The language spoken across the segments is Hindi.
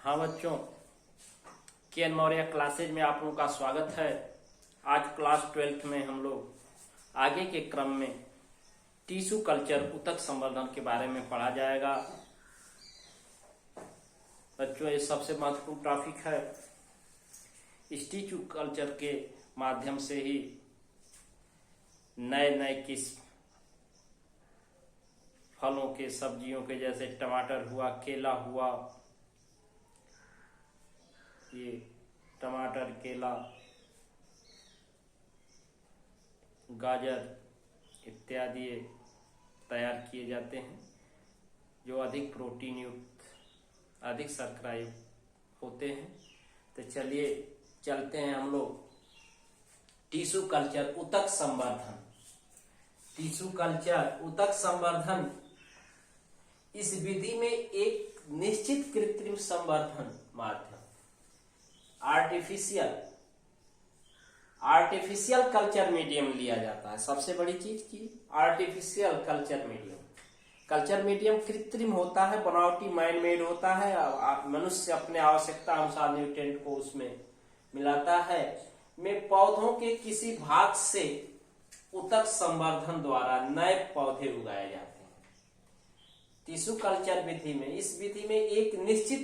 हाँ बच्चों, के मौर्य क्लासेज में आप लोगों का स्वागत है। आज क्लास 12th में हम लोग आगे के क्रम में टिश्यू कल्चर ऊतक संवर्धन के बारे में पढ़ा जाएगा। बच्चों, ये सबसे महत्वपूर्ण टॉपिक है। इस टिश्यू कल्चर के माध्यम से ही नए नए किस्म फलों के, सब्जियों के, जैसे टमाटर हुआ, केला हुआ, ये टमाटर, केला, गाजर इत्यादि तैयार किए जाते हैं, जो अधिक प्रोटीन युक्त, अधिक शर्करा युक्त होते हैं। तो चलिए चलते हैं हम लोग टिश्यू कल्चर ऊतक संवर्धन। टिश्यू कल्चर ऊतक संवर्धन, इस विधि में एक निश्चित कृत्रिम संवर्धन माध्यम आर्टिफिशियल कल्चर मीडियम लिया जाता है। सबसे बड़ी चीज की artificial culture medium. Culture medium कृत्रिम होता है, बनावटी, मैन मेड होता है। मनुष्य अपने आवश्यकता अनुसार न्यूट्रिएंट को उसमें मिलाता है। में पौधों के किसी भाग से ऊतक संवर्धन द्वारा नए पौधे उगाए जाते हैं। टिश्यू कल्चर विधि में, इस विधि में एक निश्चित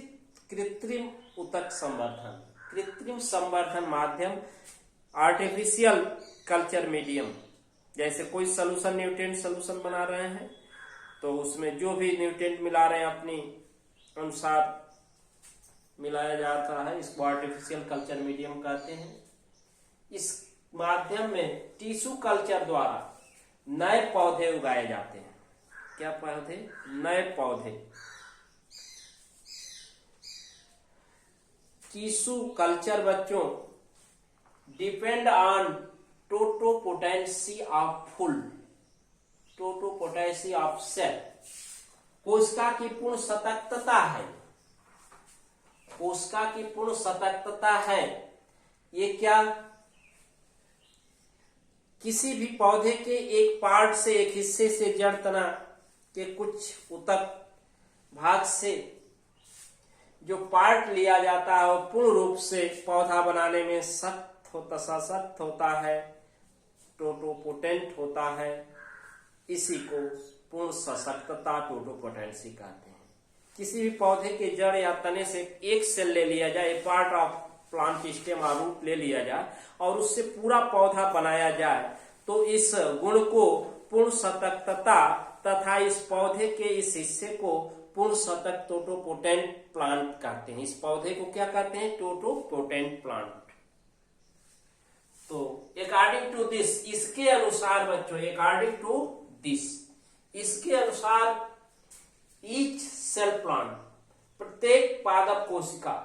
कृत्रिम ऊतक संवर्धन, कृत्रिम संवर्धन माध्यम, आर्टिफिशियल कल्चर मीडियम, जैसे कोई सोल्यूशन, न्यूट्रिएंट सोल्यूशन बना रहे हैं तो उसमें जो भी न्यूट्रिएंट मिला रहे हैं अपनी अनुसार मिलाया जाता है। इसको आर्टिफिशियल कल्चर मीडियम कहते हैं। इस माध्यम में टिश्यू कल्चर द्वारा नए पौधे उगाए जाते हैं। क्या पौधे? नए पौधे। टिश्यू कल्चर बच्चों depend on totipotency of full, totipotency of cell. कोशिका की पूर्ण सतर्कता है, कोशिका की पूर्ण सतर्कता है। ये क्या? किसी भी पौधे के एक पार्ट से, एक हिस्से से, जड़ तना के कुछ ऊतक भाग से जो पार्ट लिया जाता है वो पूर्ण रूप से पौधा बनाने में सशक्त होता है, टोटोपोटेंट होता है। इसी को पूर्ण सशक्तता, टोटोपोटेंसी कहते हैं। किसी भी पौधे के जड़ या तने से एक सेल ले लिया जाए, एक पार्ट ऑफ प्लांट स्टेम या रूट ले लिया जाए और उससे पूरा पौधा बनाया जाए, तो इस गुण को पूर्ण सतर्कता तथा इस पौधे के इस हिस्से को पूर्ण सतर्क टोटोपोटेंट प्लांट कहते हैं। इस पौधे को क्या कहते हैं? टोटोपोटेंट प्लांट। तो अकॉर्डिंग टू दिस, इसके अनुसार बच्चों, अकॉर्डिंग टू दिस, इसके अनुसार ईच सेल प्लांट, प्रत्येक पादप कोशिका,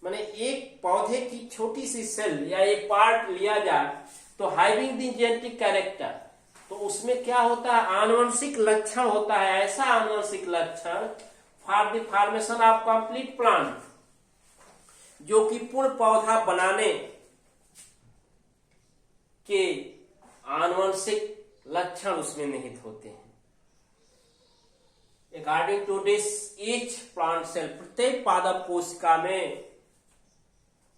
माने एक पौधे की छोटी सी सेल या एक पार्ट लिया जाए तो हैविंग द जेनेटिक कैरेक्टर, तो उसमें क्या होता है? आनुवंशिक लक्षण होता है। ऐसा आनुवंशिक लक्षण for the formation of complete plant, जो कि पूर्ण पौधा बनाने के आनुवंशिक लक्षण उसमें निहित होते हैं। According to this each plant cell, प्रत्येक पादप कोशिका में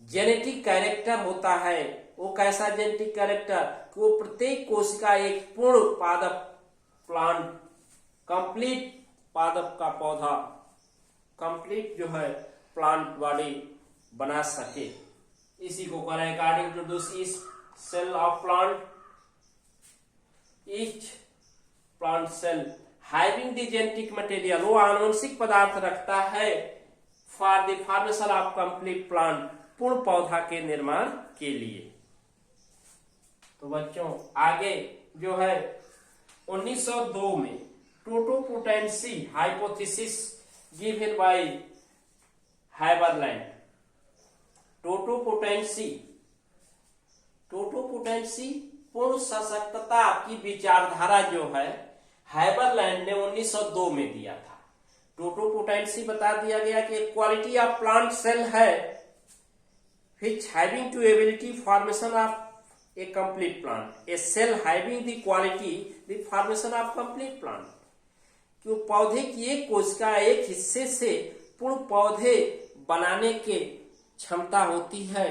जेनेटिक कैरेक्टर होता है। वो कैसा जेनेटिक कैरेक्टर? वो प्रत्येक कोशिका एक पूर्ण पादप प्लांट, कंप्लीट पादप का पौधा, कंप्लीट जो है प्लांट बॉडी बना सके। इसी को कह रहे हैं according to this each cell of plant, each plant cell having the genetic material, वो आनुवंशिक पदार्थ रखता है for the formation of complete plant, पूर्ण पौधा के निर्माण के लिए। तो बच्चों आगे जो है 1902 में टोटोपोटेंसी हाइपोथेसिस गिवन बाय हैबरलैंड। टोटोपोटेंसी पूर्ण सशक्तता की विचारधारा जो है हैबरलैंड ने 1902 में दिया था। टोटोपोटेंसी बता दिया गया कि क्वालिटी ऑफ प्लांट सेल है which having to ability formation of a complete plant, a cell having the quality the formation of complete plant। कि पौधे की एक कोशिका एक हिस्से से पूर्ण पौधे बनाने के क्षमता होती है।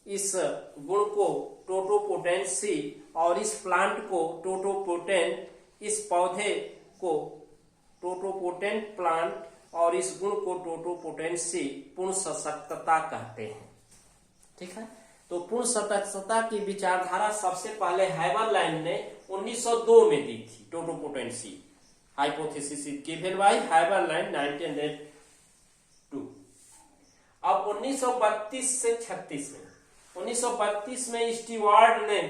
इस गुण को टोटोपोटेंसी, और इस प्लांट को टोटोपोटेंट, इस पौधे को टोटोपोटेंट प्लांट और इस गुण को टोटोपोटेंसी पूर्ण सशक्तता कहते हैं। ठीक है, तो पूर्ण सशक्तता की विचारधारा सबसे पहले हैबरलैंड ने 1902 में दी थी। टोटोपोटेंसी हाइपोथेसिस गिवन बाय हैबरलैंड 1902। अब 1932 से 36 में, 1932 में स्टीवार्ड ने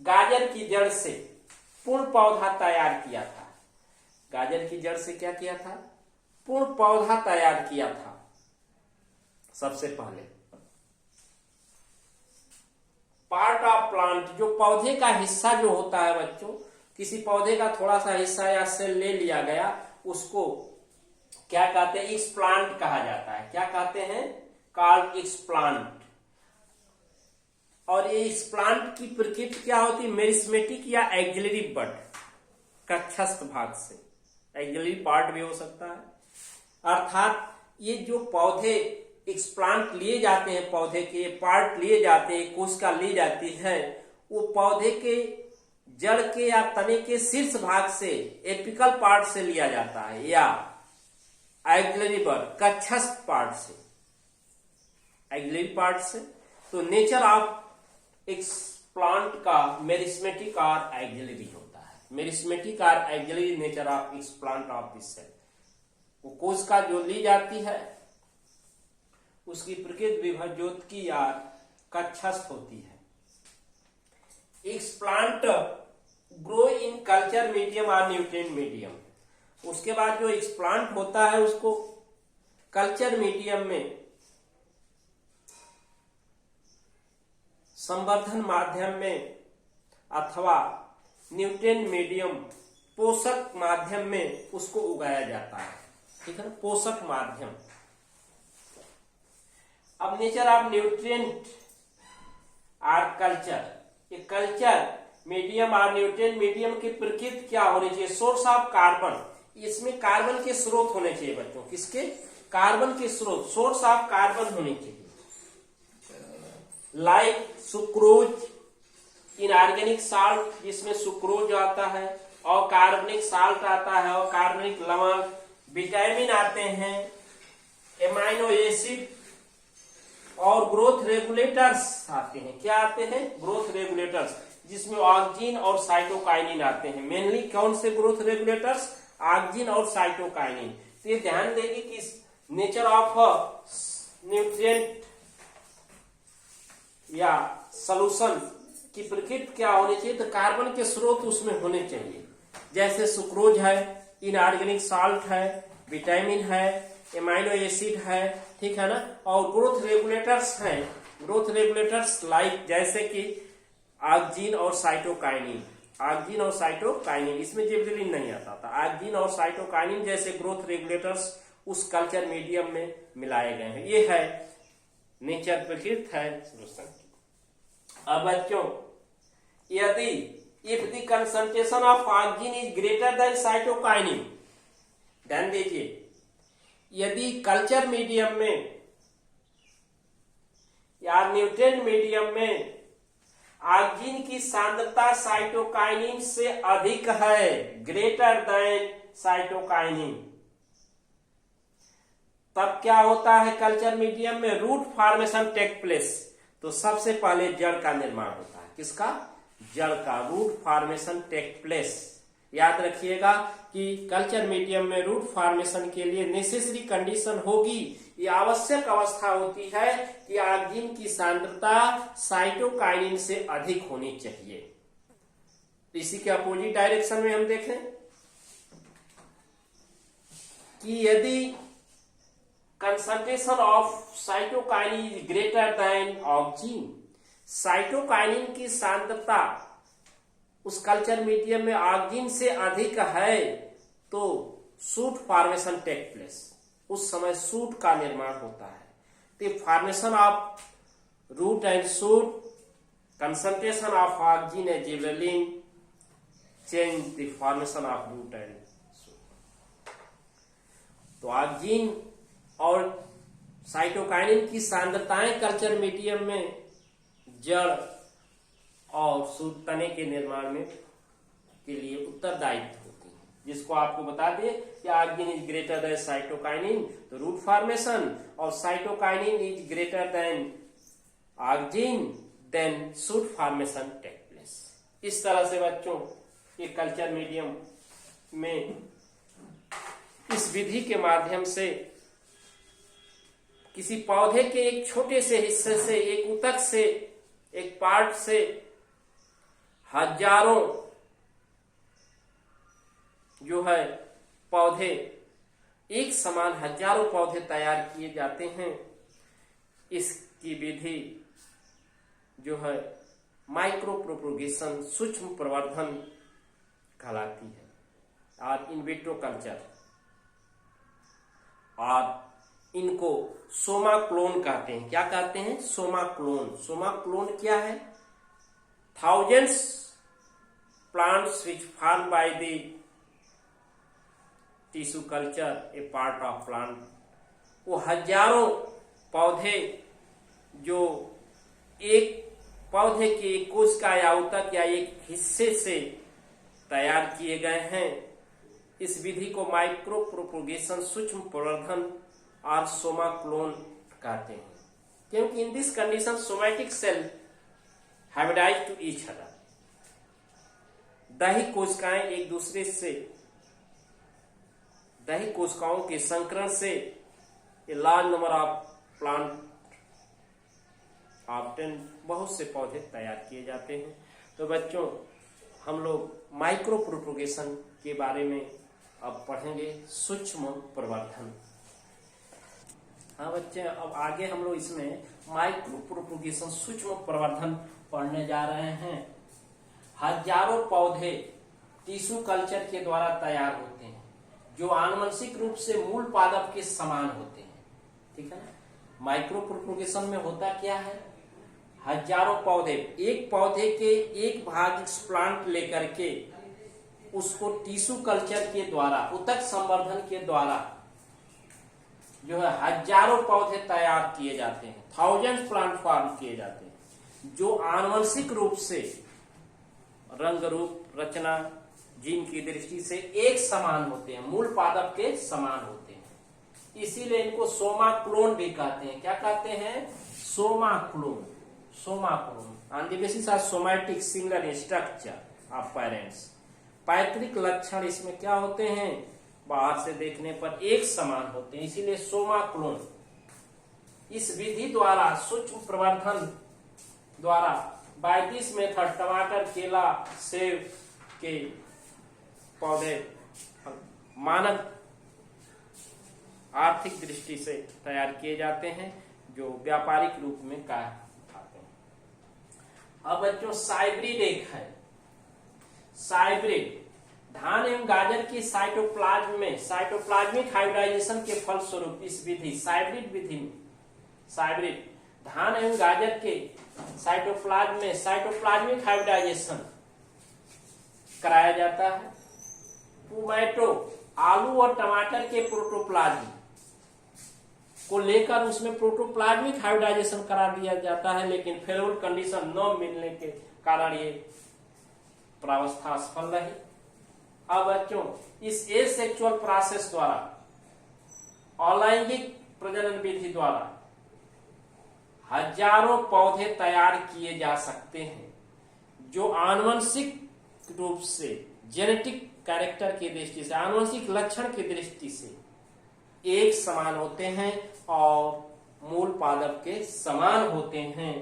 गाजर की जड़ से पूर्ण पौधा तैयार किया था। गाजर की जड़ से क्या किया था? पूर्ण पौधा तैयार किया था सबसे पहले। पार्ट ऑफ प्लांट, जो पौधे का हिस्सा जो होता है बच्चों, किसी पौधे का थोड़ा सा हिस्सा या सेल ले लिया गया, उसको क्या कहते हैं? एक्सप्लांट कहा जाता है। क्या कहते हैं? Called explant. और ये एक्सप्लांट की प्रकृति क्या होती है? मेरिस्मेटिक या एक्सिलरी बड, कक्षस्थ भाग से। एक्सिलरी पार्ट भी हो सकता है। अर्थात ये जो पौधे एक्सप्लांट लिए जाते हैं, पौधे के पार्ट लिए जाते हैं, कोशिका ली जाती है, वो पौधे के जड़ के या तने के शीर्ष भाग से, एपिकल पार्ट से लिया जाता है, या एक्सिलरी बड, कक्षस्थ पार्ट से, एक्सिलरी पार्ट से। तो नेचर ऑफ एक्सप्लांट का मेरिस्मेटिक और एक्सिलरी होता है। मेरिस्मेटिक और axillary nature of explant of this cell. वो कोशिका जो ली जाती है उसकी प्रकृति विभज्योतकी या कक्षस्थ होती है। Explant grow in culture medium और न्यूट्रिएंट मीडियम। उसके बाद जो एक्सप्लांट होता है उसको कल्चर मीडियम में, संवर्धन माध्यम में, अथवा न्यूट्रिएंट मीडियम, पोषक माध्यम में उसको उगाया जाता है। ठीक है ना, पोषक माध्यम। अब नेचर ऑफ न्यूट्रिएंट और कल्चर, ये कल्चर मीडियम और न्यूट्रिएंट मीडियम की प्रकृति क्या होनी चाहिए? सोर्स ऑफ कार्बन, इसमें कार्बन के स्रोत होने चाहिए बच्चों। किसके? कार्बन के स्रोत, सोर्स ऑफ कार्बन होने चाहिए। लाइक सुक्रोज, इनऑर्गेनिक साल्ट, जिसमें सुक्रोज आता है, और कार्बनिक साल्ट आता है, और कार्बनिक लवण, विटामिन आते हैं, एमाइनो एसिड और ग्रोथ रेगुलेटर्स आते हैं। क्या आते हैं? ग्रोथ रेगुलेटर्स, जिसमें ऑक्सिन और साइटोकाइनिन आते हैं। मेनली कौन से ग्रोथ रेगुलेटर्स? ऑक्सिन और साइटोकाइनिन। तो ये ध्यान देंगे कि नेचर ऑफ न्यूट्रिएंट या सॉल्यूशन की प्रकृति क्या होनी चाहिए? तो कार्बन के स्रोत उसमें होने चाहिए। जैसे सुक्रोज है, इनऑर्गेनिक साल्ट है, विटामिन है, एमाइनो एसिड है, ठीक है ना, और ग्रोथ रेगुलेटर्स हैं। ग्रोथ रेगुलेटर्स लाइक जैसे कि ऑक्सिन और साइटोकाइनिन, ऑक्सिन और साइटोकाइनिन, इसमें जिबरेलिन नहीं आता था। ऑक्सिन और साइटोकाइनिन जैसे ग्रोथ रेगुलेटर्स उस कल्चर मीडियम में मिलाए गए हैं। ये है नेचर, प्रकृति है। अब बच्चों, यदि if the concentration of auxin is greater than cytokinin, ध्यान दीजिए, यदि कल्चर मीडियम में या न्यूट्रिएंट मीडियम में ऑक्सिन की सांद्रता साइटोकाइनिन से अधिक है, ग्रेटर देन साइटोकाइनिन, तब क्या होता है? कल्चर मीडियम में रूट फॉर्मेशन टेक प्लेस। तो सबसे पहले जड़ का निर्माण होता है। किसका? जड़ का। Root formation take place. याद रखिएगा कि कल्चर मीडियम में रूट फॉर्मेशन के लिए नेसेसरी कंडीशन होगी, ये आवश्यक अवस्था होती है कि ऑक्सिन की सांद्रता साइटोकाइनिन से अधिक होनी चाहिए। तो इसी के अपोजिट डायरेक्शन में हम देखें कि यदि concentration of cytokinin is greater then auxin, cytokinin की सांद्रता उस कल्चर मीडियम में ऑक्सिन से अधिक है, तो सूट फॉर्मेशन टेक प्लेस। उस समय सूट का निर्माण होता है। तो formation of root and shoot, concentration of auxin and gibberellin change the formation of root and shoot. तो ऑक्सिन और साइटोकाइनिन की सांद्रताएं कल्चर मीडियम में जड़ और सूट तने के निर्माण में के लिए उत्तरदायित्व होती है, जिसको आपको बता दें कि आर्गिन इज ग्रेटर देन साइटोकाइनिन तो रूट फॉर्मेशन, और cytokinin is greater than auxin then shoot formation take place. इस तरह से बच्चों ये कल्चर मीडियम में इस विधि के माध्यम से किसी पौधे के एक छोटे से हिस्से से, एक ऊतक से, एक पार्ट से हजारों जो है पौधे, एक समान हजारों पौधे तैयार किए जाते हैं। इसकी विधि जो है माइक्रो प्रोपोगेशन, सूक्ष्म प्रवर्धन कहलाती है और इन विट्रो कल्चर, और इनको सोमा क्लोन कहते हैं। क्या कहते हैं? सोमा क्लोन। सोमा क्लोन क्या है? Thousands plants which form by the tissue culture A part of plant, वो हजारों पौधे जो एक पौधे के कोशिका या ऊतक या एक हिस्से से तैयार किए गए हैं। इस विधि को माइक्रो प्रोपोगेशन, सूक्ष्म प्रवर्धन और सोमा क्लोन कहते हैं, क्योंकि in this condition somatic cell hybridize to each other. दही कोशिकाएं एक दूसरे से, दही कोशिकाओं के संकरण से a large number of plant obtain, बहुत से पौधे तैयार किए जाते हैं। तो बच्चों हम लोग माइक्रो प्रोपोगेशन के बारे में अब पढ़ेंगे, सूक्ष्म प्रवर्धन। हाँ बच्चे, अब आगे हम लोग इसमें माइक्रो प्रोपोगेशन, सूक्ष्म प्रवर्धन पढ़ने जा रहे हैं। हजारों पौधे टिश्यू कल्चर के द्वारा तैयार होते हैं, जो आनुवंशिक रूप से मूल पादप के समान होते हैं। ठीक है ना? माइक्रो प्रोपोगेशन में होता क्या है? हजारों पौधे, एक पौधे के एक भाग प्लांट लेकर के उसको टिश्यू कल्चर के द्वारा, ऊतक संवर्धन के द्वारा जो है हजारों पौधे तैयार किए जाते हैं, थाउजेंड प्लांट फॉर्म किए जाते हैं, जो आनुवंशिक रूप से रंग, रूप, रचना, जीन की दृष्टि से एक समान होते हैं, मूल पादप के समान होते हैं। इसीलिए इनको सोमा क्लोन भी कहते हैं। क्या कहते हैं? Soma clone. Soma clone on the basis of somatic similar structure of parents. पैतृक लक्षण इसमें क्या होते हैं? बाहर से देखने पर एक समान होते हैं, इसीलिए सोमा क्लोन। इस विधि द्वारा, सूक्ष्म प्रवर्धन द्वारा, बाय दिस मेथड टमाटर, केला, सेब के पौधे मानव आर्थिक दृष्टि से तैयार किए जाते हैं, जो व्यापारिक रूप में कार्य उठाते हैं। अब बच्चों साइब्रिड एक है। साइब्रिड धान एवं गाजर की साइटोप्लाज्म में साइटोप्लाज्मिक हाइब्रिडाइजेशन के फलस्वरूप इस विधि, साइब्रिड विधि में, साइब्रिड धान एवं गाजर के साइटोप्लाज्म में साइटोप्लाज्मिक हाइब्रिडाइजेशन कराया जाता है। टोमेटो, आलू और टमाटर के प्रोटोप्लाज्म को लेकर उसमें प्रोटोप्लाज्मिक हाइब्रिडाइजेशन करा दिया जाता है, लेकिन फेवरेबल कंडीशन न मिलने के कारण ये प्रावस्था असफल रही। अब बच्चों इस एसेक्सुअल प्रोसेस द्वारा, अलैंगिक प्रजनन विधि द्वारा हजारों पौधे तैयार किए जा सकते हैं, जो आनुवंशिक रूप से, जेनेटिक कैरेक्टर की दृष्टि से, आनुवंशिक लक्षण की दृष्टि से एक समान होते हैं और मूल पादप के समान होते हैं।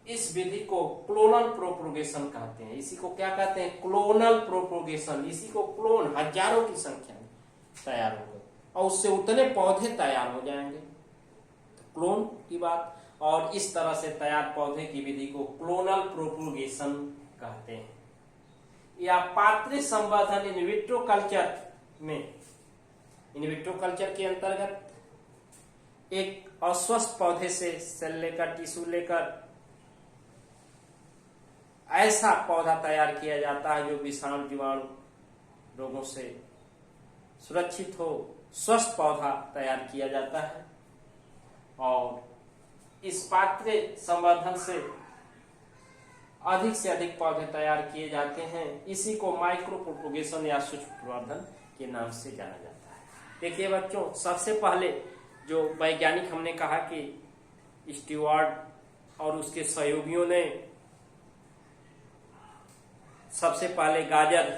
इस विधि को क्लोनल प्रोपोगेशन कहते हैं। इसी को क्या कहते हैं? Clonal propagation. इसी को क्लोन, हजारों की संख्या में तैयार होगा और उससे उतने पौधे तैयार हो जाएंगे, तो क्लोन की बात। और इस तरह से तैयार पौधे की विधि को क्लोनल प्रोपोगेशन कहते हैं। या पात्रे संवर्धन इन विट्रो कल्चर में, इन विट्रो कल्चर के अंतर्गत एक अस्वस्थ पौधे से सेल लेकर, टिश्यू लेकर ऐसा पौधा तैयार किया जाता है जो विषाणु, जीवाणु रोगों से सुरक्षित हो, स्वस्थ पौधा तैयार किया जाता है और इस पात्र संवर्धन से अधिक पौधे तैयार किए जाते हैं। इसी को माइक्रो प्रोपोगेशन या सूक्ष्म प्रवर्धन के नाम से जाना जाता है। देखिए बच्चों, सबसे पहले जो वैज्ञानिक हमने कहा कि स्टीवर्ट और उसके सहयोगियों ने सबसे पहले गाजर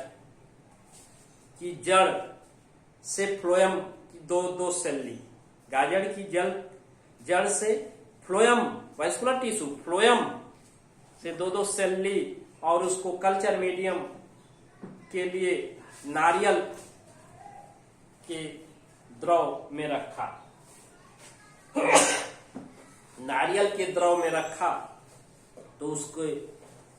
की जड़ से फ्लोएम की दो सेल ली। गाजर की जड़ से फ्लोएम वैस्कुलर टिश्यू फ्लोएम से दो सेल ली और उसको कल्चर मीडियम के लिए नारियल के द्रव में रखा। नारियल के द्रव में रखा तो उसको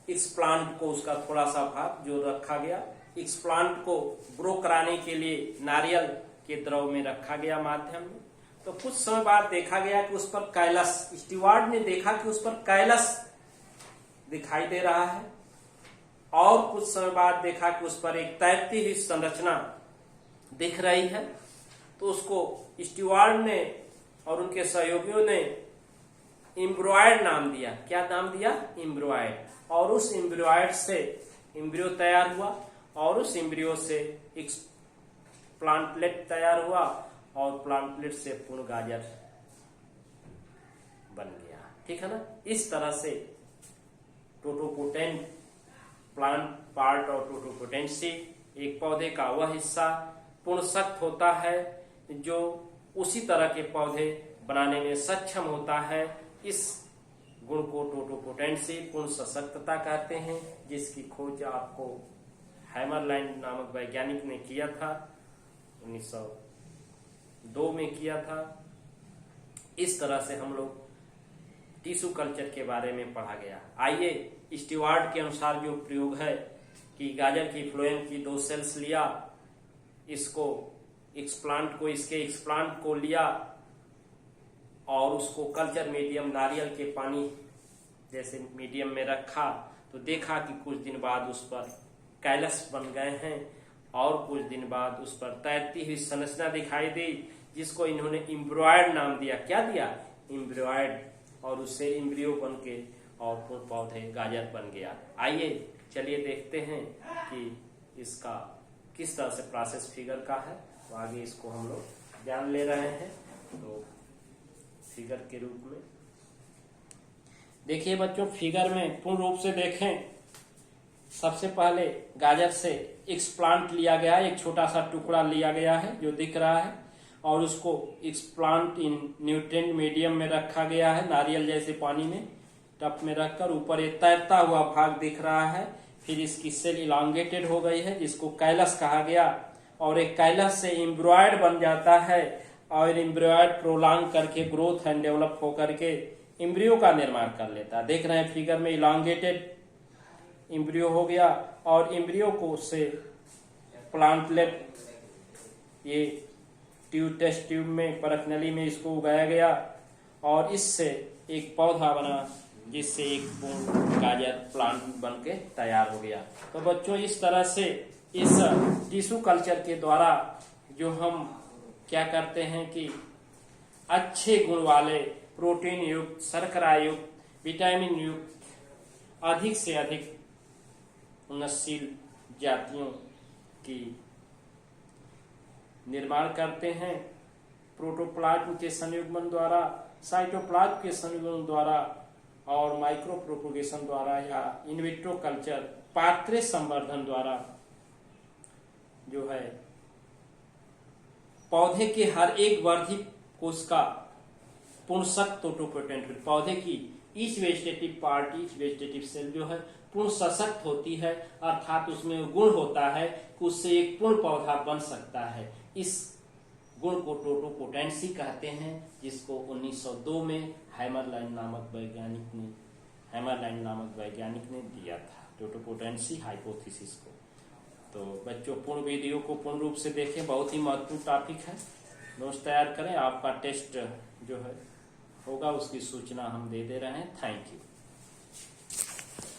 इस प्लांट को उसका थोड़ा सा भाग जो रखा गया, इस प्लांट को ग्रो कराने के लिए नारियल के द्रव में रखा गया माध्यम में। तो कुछ समय बाद देखा गया कि उस पर कैलस, स्टीवर्ट ने देखा कि उस पर कैलस दिखाई दे रहा है और कुछ समय बाद देखा कि उस पर एक तैरती हुई संरचना दिख रही है। तो उसको स्टीवर्ट ने और उनके सहयोगियों ने एम्ब्रॉयड नाम दिया। क्या नाम दिया? एम्ब्रॉयड। और उस एम्ब्रॉयड से एम्ब्रियो तैयार हुआ और उस एम्ब्रियो से एक प्लांटलेट तैयार हुआ और प्लांटलेट से पूर्ण गाजर बन गया। ठीक है ना। इस तरह से टोटोपोटेंट प्लांट पार्ट और टोटोपोटेंसी एक पौधे का वह हिस्सा पूर्ण सख्त होता है जो उसी तरह के पौधे बनाने में सक्षम होता है। इस गुण को टोटोपोटेंसी पूर्ण सशक्तता कहते हैं, जिसकी खोज आपको हैमरलैंड नामक वैज्ञानिक ने किया था, 1902 में किया था। इस तरह से हम लोग टिश्यू कल्चर के बारे में पढ़ा गया। आइए स्टीवर्ट के अनुसार जो प्रयोग है कि गाजर की फ्लोएम की 2 सेल्स लिया, इसको इसके एक्सप्लांट को लिया और उसको कल्चर मीडियम नारियल के पानी जैसे मीडियम में रखा तो देखा कि कुछ दिन बाद उस पर कैलस बन गए हैं और कुछ दिन बाद उस पर तैरती हुई संरचना दिखाई दी, जिसको इन्होंने एम्ब्रॉयड नाम दिया। क्या दिया? एम्ब्रॉयड। और उससे एम्ब्रियो बन के और पूर्ण पौधे गाजर बन गया। आइए चलिए देखते हैं कि इसका किस तरह से प्रोसेस फिगर का है। तो आगे इसको हम लोग ध्यान ले रहे हैं। तो फिगर के रूप में देखिए बच्चों, फिगर में पूर्ण रूप से देखें। सबसे पहले गाजर से एक्सप्लांट लिया गया, एक छोटा सा टुकड़ा लिया गया है जो दिख रहा है और उसको एक्सप्लांट इन न्यूट्रिएंट मीडियम में रखा गया है, नारियल जैसे पानी में टप में रखकर। ऊपर एक तैरता हुआ भाग दिख रहा है। फिर इसकी सेल इलांगेटेड हो गई है जिसको कैलस कहा गया और एक कैलस से एम्ब्रॉयड बन जाता है और एम्ब्रॉयड प्रोलॉन्ग करके ग्रोथ एंड डेवलप होकर के एम्ब्रियो का निर्माण कर लेता है। देख रहे हैं फिगर में इलांगेटेड एम्ब्रियो हो गया और एम्ब्रियो को से प्लांटलेट ये टेस्ट ट्यूब में परखनली में इसको उगाया गया और इससे एक पौधा बना जिससे एक पूर्ण गाजर प्लांट बन के तैयार हो गया। तो बच्चों, इस तरह से इस टिश्यू कल्चर के द्वारा जो हम क्या करते हैं कि अच्छे गुण वाले प्रोटीन युक्त, शर्करा युक्त, विटामिन युक्त अधिक से अधिक उन्नतशील जातियों की निर्माण करते हैं। प्रोटोप्लाज्म के संयुग्मन द्वारा, साइटोप्लाज्म के संयुग्मन द्वारा और माइक्रो प्रोपोगेशन द्वारा या इनविट्रो कल्चर पात्रे संवर्धन द्वारा जो है पौधे के हर एक वर्धित कोशिका पूर्ण सख्त टोटोपोटेंट पौधे की each vegetative part, each vegetative cell जो है पूर्ण सशक्त होती है, अर्थात उसमें गुण होता है कि उससे एक पूर्ण पौधा बन सकता है। इस गुण को टोटोपोटेंसी कहते हैं, जिसको 1902 में हैमरलैंड नामक वैज्ञानिक ने दिया था, टोटोपोटेंसी हाइपोथेसिस को। तो बच्चों, पूर्ण वीडियो को पूर्ण रूप से देखें, बहुत ही महत्वपूर्ण टॉपिक है। नोट्स तैयार करें, आपका टेस्ट जो है होगा उसकी सूचना हम दे रहे हैं। Thank you.